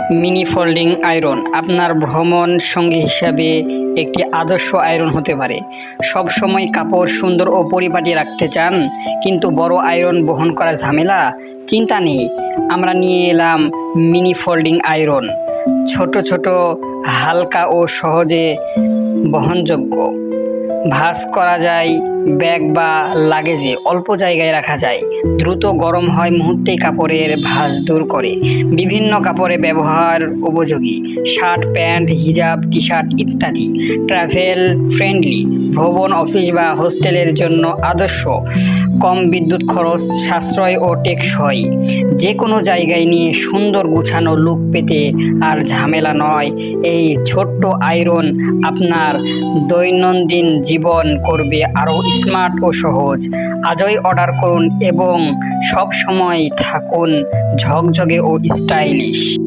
Mini folding iron আপনার ভ্রমণ সঙ্গী হিসাবে একটি আদর্শ আয়রন হতে পারে। সব সময় কাপড় সুন্দর ও পরিপাটি রাখতে চান, কিন্তু বড় আয়রন বহন করা ঝামেলা? চিন্তা নেই, আমরা নিয়ে এলাম মিনি ফোল্ডিং আয়রন। ছোট ছোট, হালকা ও সহজে বহনযোগ্য। ভাঁজ করা যায়, ব্যাগ বা লাগেজে অল্প জায়গায় রাখা যায়। দ্রুত গরম হয়, মুহূর্তেই কাপড়ের ভাঁজ দূর করে। বিভিন্ন কাপড়ে ব্যবহার উপযোগী, শার্ট, প্যান্ট, হিজাব, টি শার্ট ইত্যাদি। ট্রাভেল ফ্রেন্ডলি, ভ্রমণ, অফিস বা হোস্টেলের জন্য আদর্শ। কম বিদ্যুৎ খরচ, সাশ্রয় ও টেকসই। যে কোনো জায়গায় নিয়ে সুন্দর গুছানো লুক পেতে আর ঝামেলা নয়। এই ছোট্ট আয়রন আপনার দৈনন্দিন জীবন করবে আরও স্মার্ট ও সহজ। আজই অর্ডার করুন এবং সব সময় থাকুন ঝকঝকে ও স্টাইলিশ।